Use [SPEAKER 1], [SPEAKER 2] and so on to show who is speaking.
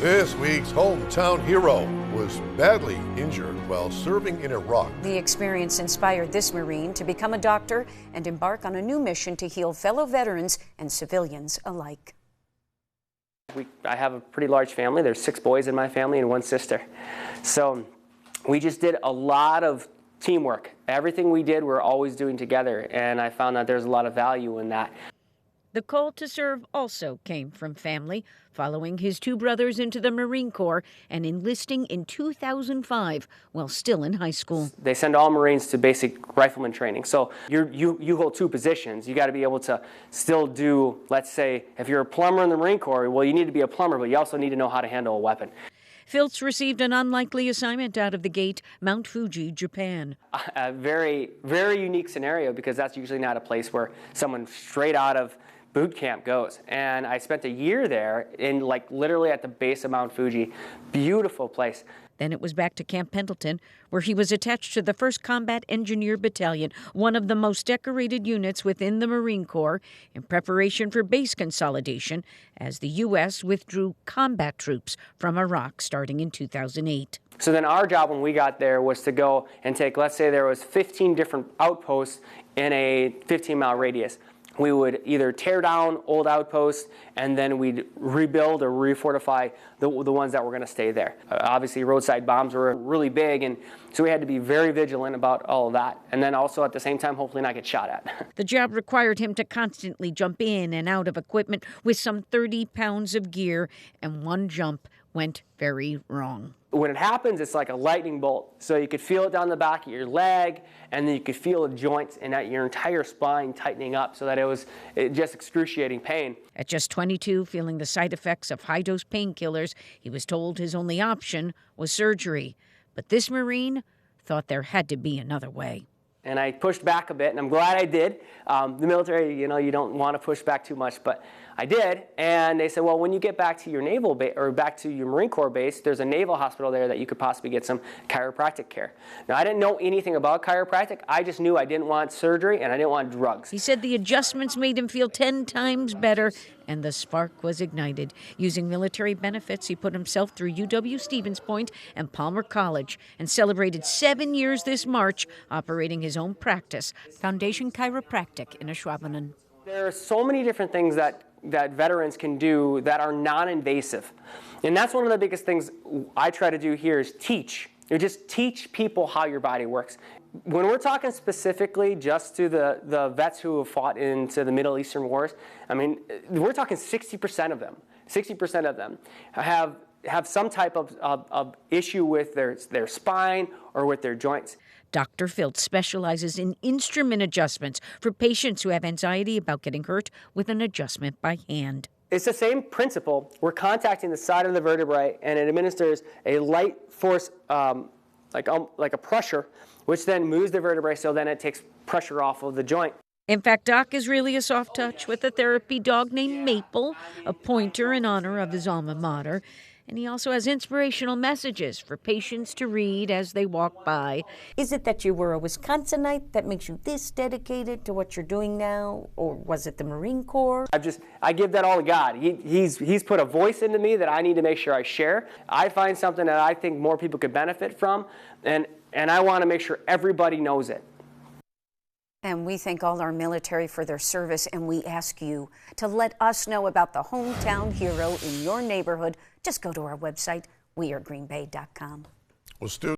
[SPEAKER 1] This week's hometown hero was badly injured while serving in Iraq.
[SPEAKER 2] The experience inspired this Marine to become a doctor and embark on a new mission to heal fellow veterans and civilians alike.
[SPEAKER 3] I have a pretty large family. There's 6 boys in my family and 1 sister. So we just did a lot of teamwork. Everything we did, we're always doing together, and I found that there's a lot of value in that.
[SPEAKER 4] The call to serve also came from family, following his 2 brothers into the Marine Corps and enlisting in 2005 while still in high school.
[SPEAKER 3] They send all Marines to basic rifleman training. So you hold 2 positions. You got to be able to still do, let's say, if you're a plumber in the Marine Corps, well, you need to be a plumber, but you also need to know how to handle a weapon.
[SPEAKER 4] Filtz received an unlikely assignment out of the gate, Mount Fuji, Japan.
[SPEAKER 3] A very, very unique scenario, because that's usually not a place where someone straight out of boot camp goes. And I spent a year there literally at the base of Mount Fuji. Beautiful place.
[SPEAKER 4] Then it was back to Camp Pendleton, where he was attached to the 1st Combat Engineer Battalion, one of the most decorated units within the Marine Corps, in preparation for base consolidation as the U.S. withdrew combat troops from Iraq starting in 2008.
[SPEAKER 3] So then our job when we got there was to go and take, let's say there was 15 different outposts in a 15-mile radius. We would either tear down old outposts, and then we'd rebuild or refortify the ones that were going to stay there. Obviously, roadside bombs were really big, and so we had to be very vigilant about all of that. And then also at the same time, hopefully not get shot at.
[SPEAKER 4] The job required him to constantly jump in and out of equipment with some 30 pounds of gear, and one jump went very wrong.
[SPEAKER 3] When it happens, it's like a lightning bolt. So you could feel it down the back of your leg, and then you could feel the joints and your entire spine tightening up, so that it was just excruciating pain.
[SPEAKER 4] At just 22, feeling the side effects of high-dose painkillers, he was told his only option was surgery. But this Marine thought there had to be another way.
[SPEAKER 3] And I pushed back a bit, and I'm glad I did. The military, you don't want to push back too much, but I did. And they said, well, when you get back to your naval base, or back to your Marine Corps base, there's a naval hospital there that you could possibly get some chiropractic care. Now, I didn't know anything about chiropractic. I just knew I didn't want surgery and I didn't want drugs.
[SPEAKER 4] He said the adjustments made him feel 10 times better, and the spark was ignited. Using military benefits, he put himself through UW-Stevens Point and Palmer College and celebrated 7 years this March operating his own practice, Foundation Chiropractic in Ashwaubenon.
[SPEAKER 3] There are so many different things that veterans can do that are non-invasive. And that's one of the biggest things I try to do here is teach. You just teach people how your body works. When we're talking specifically just to the vets who have fought into the Middle Eastern wars, I mean, we're talking 60% of them. 60% of them have some type of issue with their spine or with their joints.
[SPEAKER 4] Dr. Filtz specializes in instrument adjustments for patients who have anxiety about getting hurt with an adjustment by hand.
[SPEAKER 3] It's the same principle. We're contacting the side of the vertebrae, and it administers a light force, like a pressure, which then moves the vertebrae, so then it takes pressure off of the joint.
[SPEAKER 4] In fact, Doc is really a soft touch with a therapy dog named Maple, a pointer in honor of his alma mater. And he also has inspirational messages for patients to read as they walk by.
[SPEAKER 2] Is it that you were a Wisconsinite that makes you this dedicated to what you're doing now? Or was it the Marine Corps?
[SPEAKER 3] I give that all to God. He's put a voice into me that I need to make sure I share. I find something that I think more people could benefit from, and I want to make sure everybody knows it.
[SPEAKER 2] And we thank all our military for their service, and we ask you to let us know about the hometown hero in your neighborhood. Just go to our website, wearegreenbay.com.
[SPEAKER 1] Well, Stu,